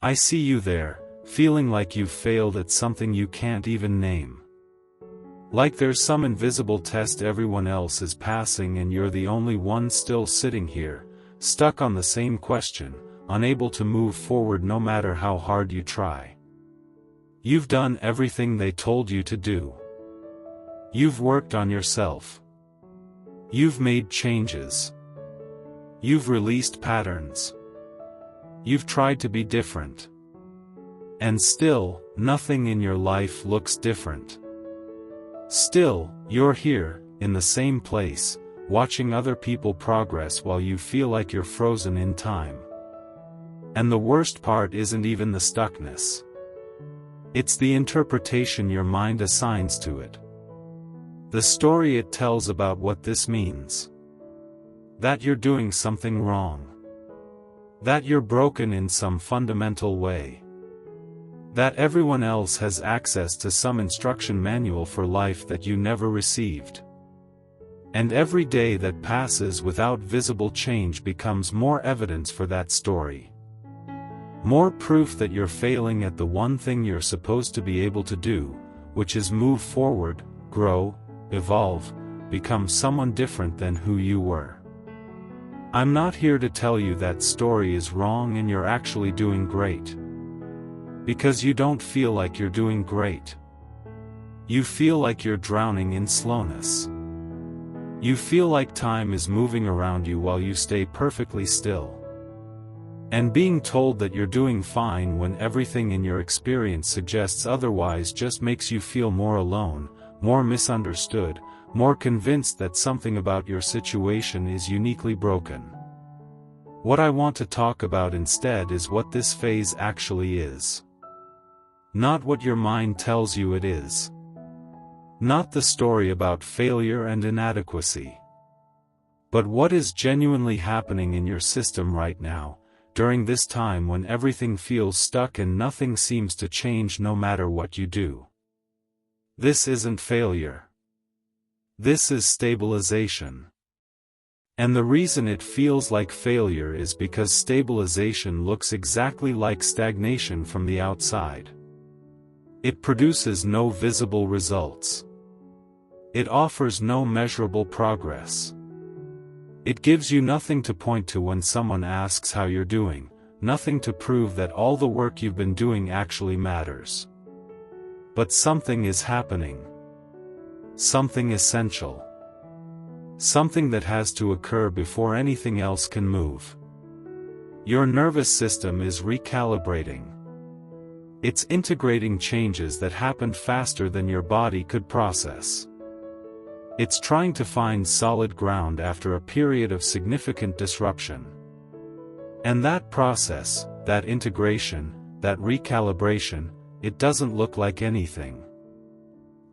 I see you there, feeling like you've failed at something you can't even name. Like there's some invisible test everyone else is passing and you're the only one still sitting here, stuck on the same question, unable to move forward no matter how hard you try. You've done everything they told you to do. You've worked on yourself. You've made changes. You've released patterns. You've tried to be different. And still, nothing in your life looks different. Still, you're here, in the same place, watching other people progress while you feel like you're frozen in time. And the worst part isn't even the stuckness. It's the interpretation your mind assigns to it. The story it tells about what this means. That you're doing something wrong. That you're broken in some fundamental way. That everyone else has access to some instruction manual for life that you never received. And every day that passes without visible change becomes more evidence for that story. More proof that you're failing at the one thing you're supposed to be able to do, which is move forward, grow, evolve, become someone different than who you were. I'm not here to tell you that story is wrong and you're actually doing great. Because you don't feel like you're doing great. You feel like you're drowning in slowness. You feel like time is moving around you while you stay perfectly still. And being told that you're doing fine when everything in your experience suggests otherwise just makes you feel more alone, more misunderstood, more convinced that something about your situation is uniquely broken. What I want to talk about instead is what this phase actually is. Not what your mind tells you it is. Not the story about failure and inadequacy. But what is genuinely happening in your system right now, during this time when everything feels stuck and nothing seems to change no matter what you do. This isn't failure. This is stabilization. And the reason it feels like failure is because stabilization looks exactly like stagnation from the outside. It produces no visible results. It offers no measurable progress. It gives you nothing to point to when someone asks how you're doing, nothing to prove that all the work you've been doing actually matters. But something is happening. Something essential. Something that has to occur before anything else can move. Your nervous system is recalibrating. It's integrating changes that happened faster than your body could process. It's trying to find solid ground after a period of significant disruption. And that process, that integration, that recalibration, it doesn't look like anything.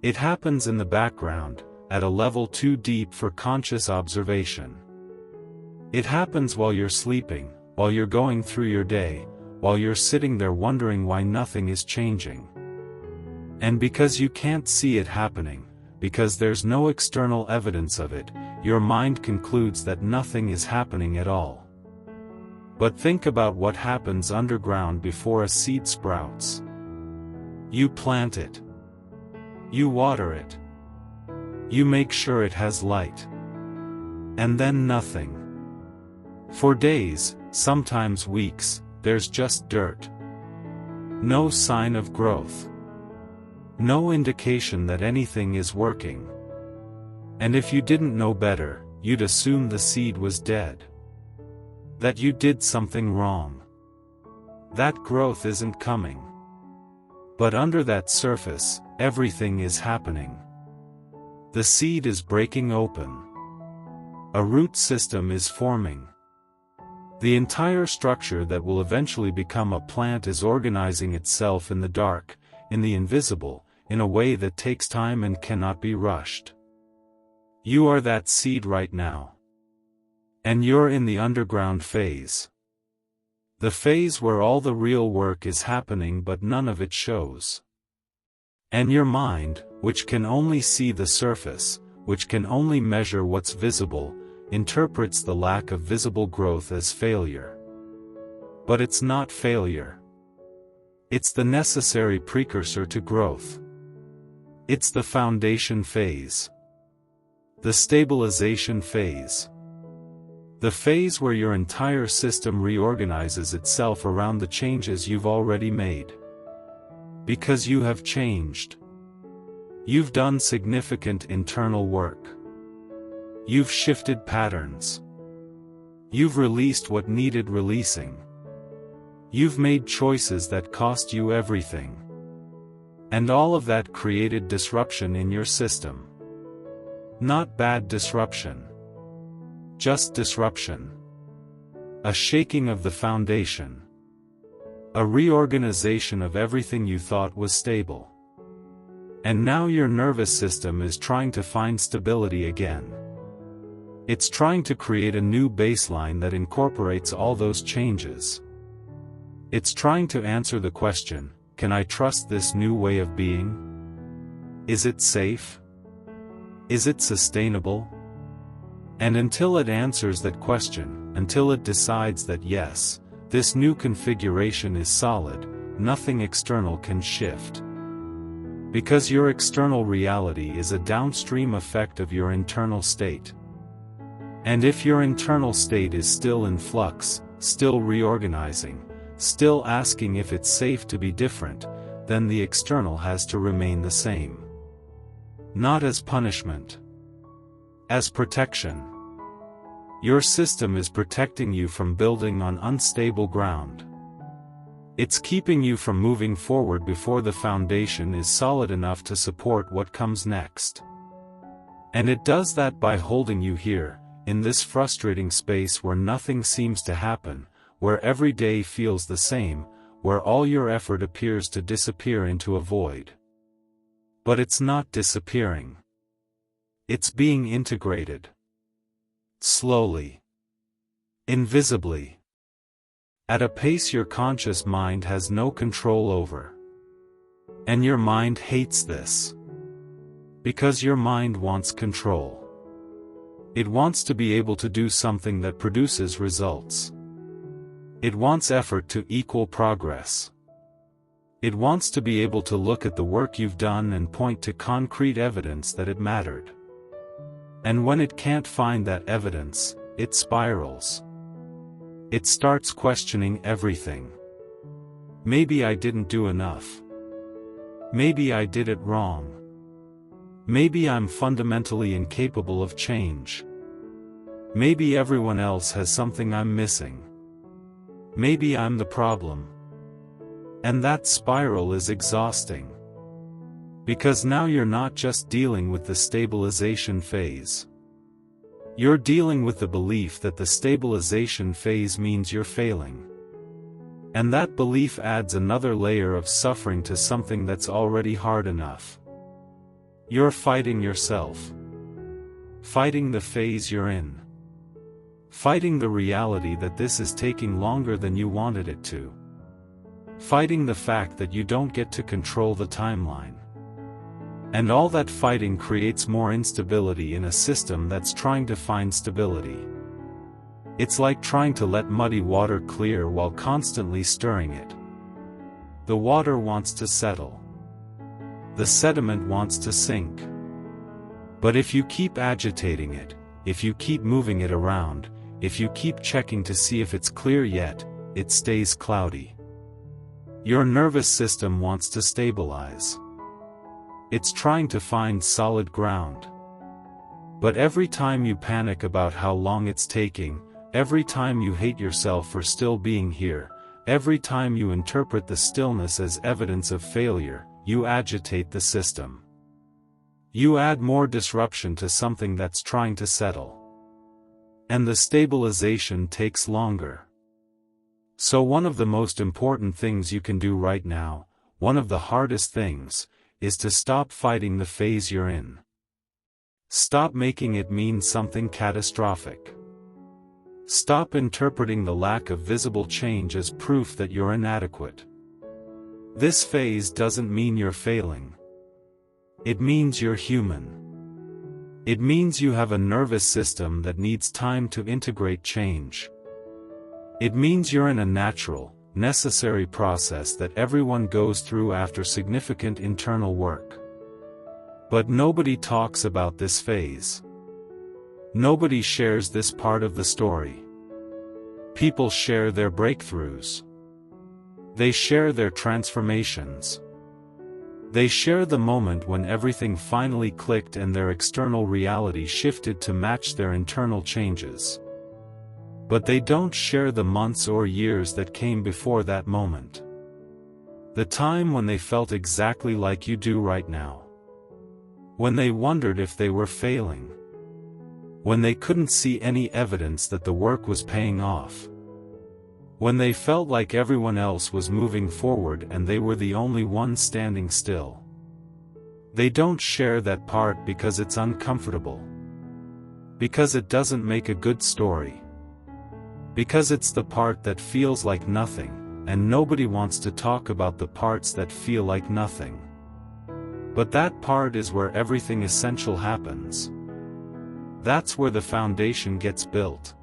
It happens in the background, at a level too deep for conscious observation. It happens while you're sleeping, while you're going through your day, while you're sitting there wondering why nothing is changing. And because you can't see it happening, because there's no external evidence of it, your mind concludes that nothing is happening at all. But think about what happens underground before a seed sprouts. You plant it. You water it. You make sure it has light. And then nothing. For days, sometimes weeks, there's just dirt. No sign of growth. No indication that anything is working. And if you didn't know better, you'd assume the seed was dead. That you did something wrong. That growth isn't coming. But under that surface, everything is happening. The seed is breaking open. A root system is forming. The entire structure that will eventually become a plant is organizing itself in the dark, in the invisible, in a way that takes time and cannot be rushed. You are that seed right now. And you're in the underground phase. The phase where all the real work is happening but none of it shows. And your mind, which can only see the surface, which can only measure what's visible, interprets the lack of visible growth as failure. But it's not failure. It's the necessary precursor to growth. It's the foundation phase. The stabilization phase. The phase where your entire system reorganizes itself around the changes you've already made. Because you have changed. You've done significant internal work. You've shifted patterns. You've released what needed releasing. You've made choices that cost you everything. And all of that created disruption in your system. Not bad disruption. Just disruption. A shaking of the foundation. A reorganization of everything you thought was stable. And now your nervous system is trying to find stability again. It's trying to create a new baseline that incorporates all those changes. It's trying to answer the question, can I trust this new way of being? Is it safe? Is it sustainable? And until it answers that question, until it decides that yes, this new configuration is solid, nothing external can shift. Because your external reality is a downstream effect of your internal state. And if your internal state is still in flux, still reorganizing, still asking if it's safe to be different, then the external has to remain the same. Not as punishment. As protection. Your system is protecting you from building on unstable ground. It's keeping you from moving forward before the foundation is solid enough to support what comes next. And it does that by holding you here, in this frustrating space where nothing seems to happen, where every day feels the same, where all your effort appears to disappear into a void. But it's not disappearing. It's being integrated. Slowly. Invisibly. At a pace your conscious mind has no control over. And your mind hates this. Because your mind wants control. It wants to be able to do something that produces results. It wants effort to equal progress. It wants to be able to look at the work you've done and point to concrete evidence that it mattered. And when it can't find that evidence, it spirals. It starts questioning everything. Maybe I didn't do enough. Maybe I did it wrong. Maybe I'm fundamentally incapable of change. Maybe everyone else has something I'm missing. Maybe I'm the problem. And that spiral is exhausting. Because now you're not just dealing with the stabilization phase. You're dealing with the belief that the stabilization phase means you're failing. And that belief adds another layer of suffering to something that's already hard enough. You're fighting yourself. Fighting the phase you're in. Fighting the reality that this is taking longer than you wanted it to. Fighting the fact that you don't get to control the timeline. And all that fighting creates more instability in a system that's trying to find stability. It's like trying to let muddy water clear while constantly stirring it. The water wants to settle. The sediment wants to sink. But if you keep agitating it, if you keep moving it around, if you keep checking to see if it's clear yet, it stays cloudy. Your nervous system wants to stabilize. It's trying to find solid ground. But every time you panic about how long it's taking, every time you hate yourself for still being here, every time you interpret the stillness as evidence of failure, you agitate the system. You add more disruption to something that's trying to settle. And the stabilization takes longer. So one of the most important things you can do right now, one of the hardest things, is to stop fighting the phase you're in. Stop making it mean something catastrophic. Stop interpreting the lack of visible change as proof that you're inadequate. This phase doesn't mean you're failing. It means you're human. It means you have a nervous system that needs time to integrate change. It means you're in a natural, necessary process that everyone goes through after significant internal work. But nobody talks about this phase. Nobody shares this part of the story. People share their breakthroughs. They share their transformations. They share the moment when everything finally clicked and their external reality shifted to match their internal changes. But they don't share the months or years that came before that moment. The time when they felt exactly like you do right now. When they wondered if they were failing. When they couldn't see any evidence that the work was paying off. When they felt like everyone else was moving forward and they were the only one standing still. They don't share that part because it's uncomfortable. Because it doesn't make a good story. Because it's the part that feels like nothing, and nobody wants to talk about the parts that feel like nothing. But that part is where everything essential happens. That's where the foundation gets built.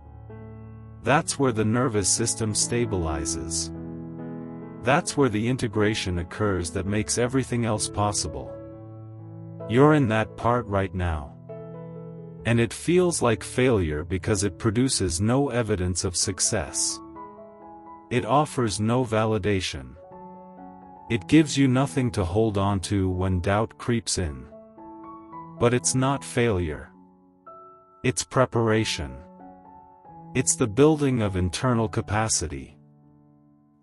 That's where the nervous system stabilizes. That's where the integration occurs that makes everything else possible. You're in that part right now. And it feels like failure because it produces no evidence of success. It offers no validation. It gives you nothing to hold on to when doubt creeps in. But it's not failure. It's preparation. It's the building of internal capacity.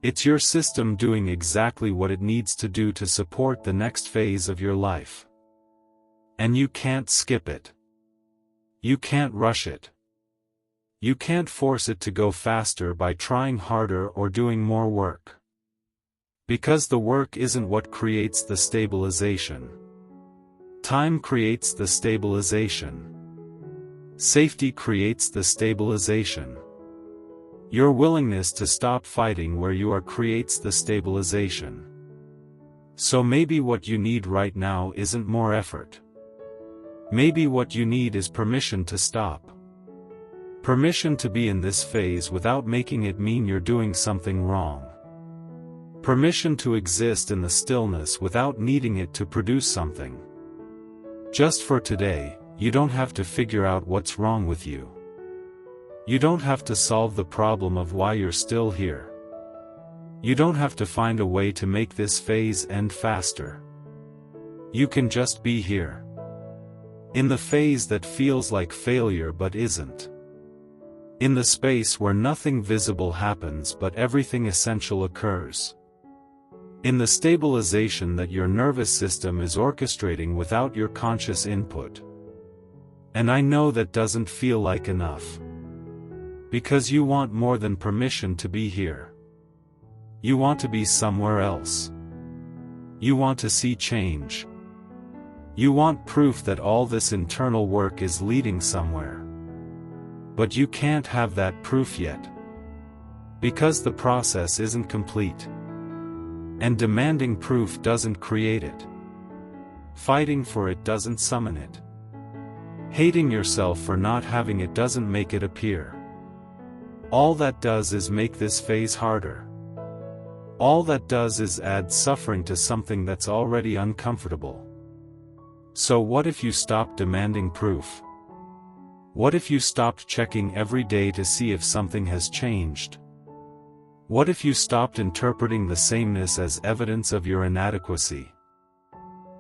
It's your system doing exactly what it needs to do to support the next phase of your life. And you can't skip it. You can't rush it. You can't force it to go faster by trying harder or doing more work. Because the work isn't what creates the stabilization. Time creates the stabilization. Safety creates the stabilization. Your willingness to stop fighting where you are creates the stabilization. So maybe what you need right now isn't more effort. Maybe what you need is permission to stop. Permission to be in this phase without making it mean you're doing something wrong. Permission to exist in the stillness without needing it to produce something. Just for today, you don't have to figure out what's wrong with you. You don't have to solve the problem of why you're still here. You don't have to find a way to make this phase end faster. You can just be here. In the phase that feels like failure but isn't. In the space where nothing visible happens but everything essential occurs. In the stabilization that your nervous system is orchestrating without your conscious input. And I know that doesn't feel like enough. Because you want more than permission to be here. You want to be somewhere else. You want to see change. You want proof that all this internal work is leading somewhere. But you can't have that proof yet. Because the process isn't complete. And demanding proof doesn't create it. Fighting for it doesn't summon it. Hating yourself for not having it doesn't make it appear. All that does is make this phase harder. All that does is add suffering to something that's already uncomfortable. So what if you stopped demanding proof? What if you stopped checking every day to see if something has changed? What if you stopped interpreting the sameness as evidence of your inadequacy?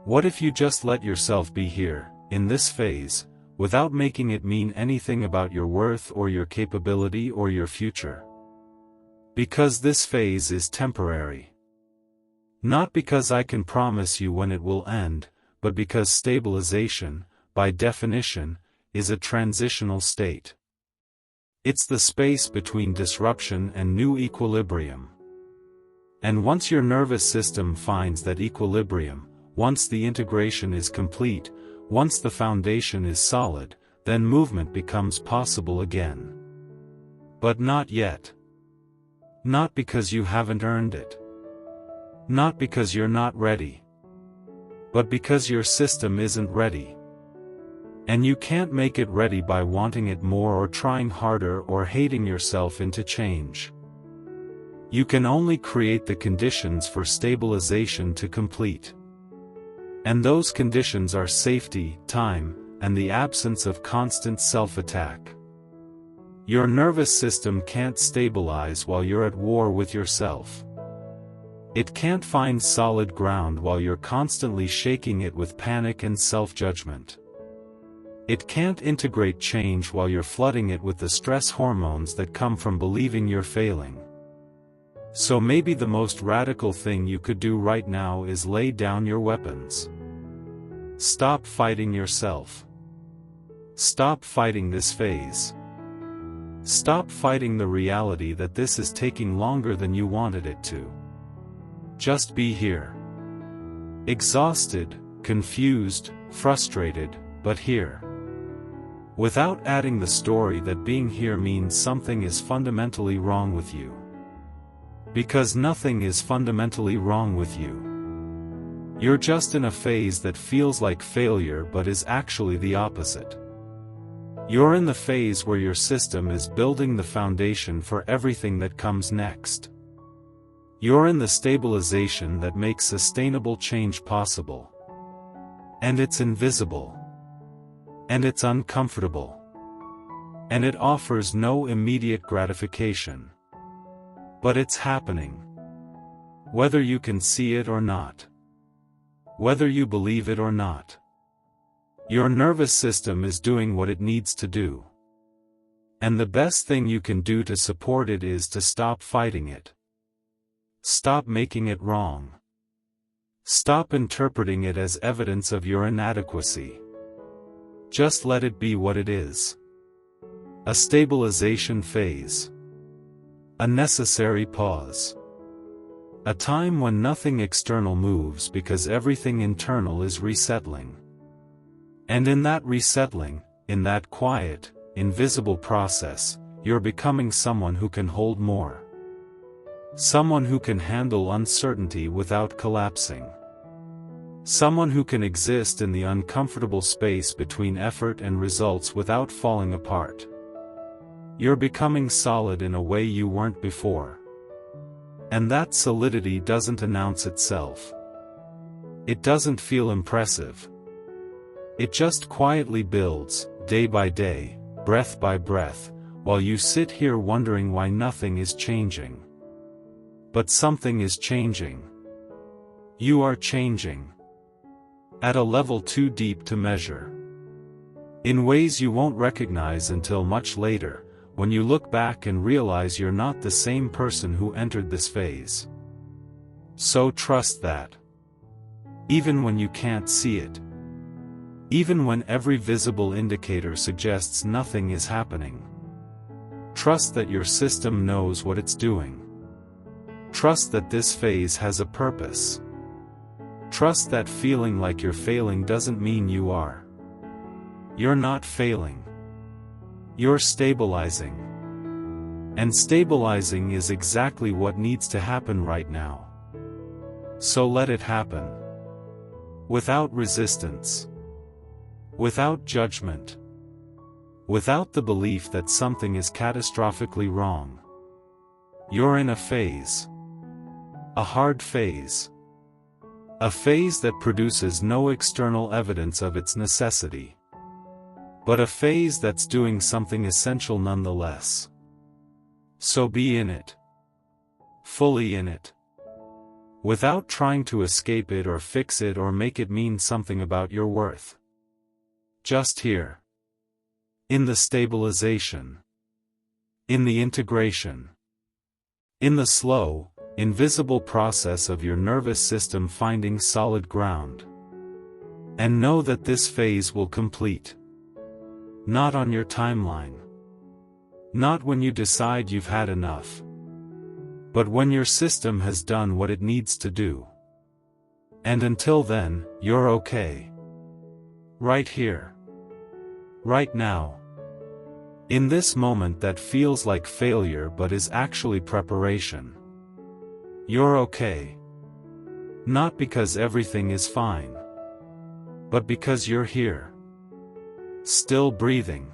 What if you just let yourself be here, in this phase, without making it mean anything about your worth or your capability or your future? Because this phase is temporary. Not because I can promise you when it will end, but because stabilization, by definition, is a transitional state. It's the space between disruption and new equilibrium. And once your nervous system finds that equilibrium, once the integration is complete, once the foundation is solid, then movement becomes possible again. But not yet. Not because you haven't earned it. Not because you're not ready. But because your system isn't ready. And you can't make it ready by wanting it more or trying harder or hating yourself into change. You can only create the conditions for stabilization to complete. And those conditions are safety, time, and the absence of constant self-attack. Your nervous system can't stabilize while you're at war with yourself. It can't find solid ground while you're constantly shaking it with panic and self-judgment. It can't integrate change while you're flooding it with the stress hormones that come from believing you're failing. So maybe the most radical thing you could do right now is lay down your weapons. Stop fighting yourself. Stop fighting this phase. Stop fighting the reality that this is taking longer than you wanted it to. Just be here. Exhausted, confused, frustrated, but here. Without adding the story that being here means something is fundamentally wrong with you. Because nothing is fundamentally wrong with you. You're just in a phase that feels like failure but is actually the opposite. You're in the phase where your system is building the foundation for everything that comes next. You're in the stabilization that makes sustainable change possible. And it's invisible. And it's uncomfortable. And it offers no immediate gratification. But it's happening. Whether you can see it or not. Whether you believe it or not. Your nervous system is doing what it needs to do. And the best thing you can do to support it is to stop fighting it. Stop making it wrong. Stop interpreting it as evidence of your inadequacy. Just let it be what it is. A stabilization phase. A necessary pause. A time when nothing external moves because everything internal is resettling. And in that resettling, in that quiet, invisible process, you're becoming someone who can hold more. Someone who can handle uncertainty without collapsing. Someone who can exist in the uncomfortable space between effort and results without falling apart. You're becoming solid in a way you weren't before. And that solidity doesn't announce itself. It doesn't feel impressive. It just quietly builds, day by day, breath by breath, while you sit here wondering why nothing is changing. But something is changing. You are changing. At a level too deep to measure. In ways you won't recognize until much later, when you look back and realize you're not the same person who entered this phase. So trust that. Even when you can't see it. Even when every visible indicator suggests nothing is happening. Trust that your system knows what it's doing. Trust that this phase has a purpose. Trust that feeling like you're failing doesn't mean you are. You're not failing. You're stabilizing. And stabilizing is exactly what needs to happen right now. So let it happen. Without resistance. Without judgment. Without the belief that something is catastrophically wrong. You're in a phase. A hard phase. A phase that produces no external evidence of its necessity. But a phase that's doing something essential nonetheless. So be in it. Fully in it. Without trying to escape it or fix it or make it mean something about your worth. Just here. In the stabilization. In the integration. In the slow, invisible process of your nervous system finding solid ground. And know that this phase will complete. Not on your timeline. Not when you decide you've had enough. But when your system has done what it needs to do. And until then, you're okay. Right here. Right now. In this moment that feels like failure but is actually preparation. You're okay. Not because everything is fine. But because you're here. Still breathing.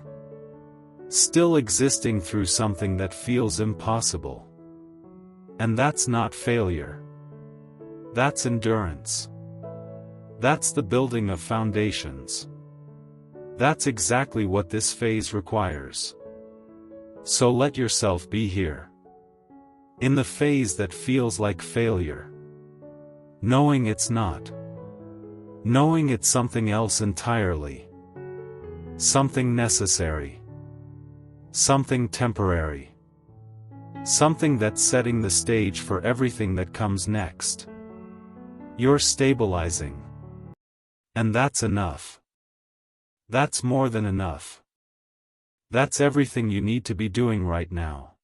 Still existing through something that feels impossible. And that's not failure. That's endurance. That's the building of foundations. That's exactly what this phase requires. So let yourself be here. In the phase that feels like failure. Knowing it's not. Knowing it's something else entirely. Something necessary. Something temporary. Something that's setting the stage for everything that comes next. You're stabilizing. And that's enough. That's more than enough. That's everything you need to be doing right now.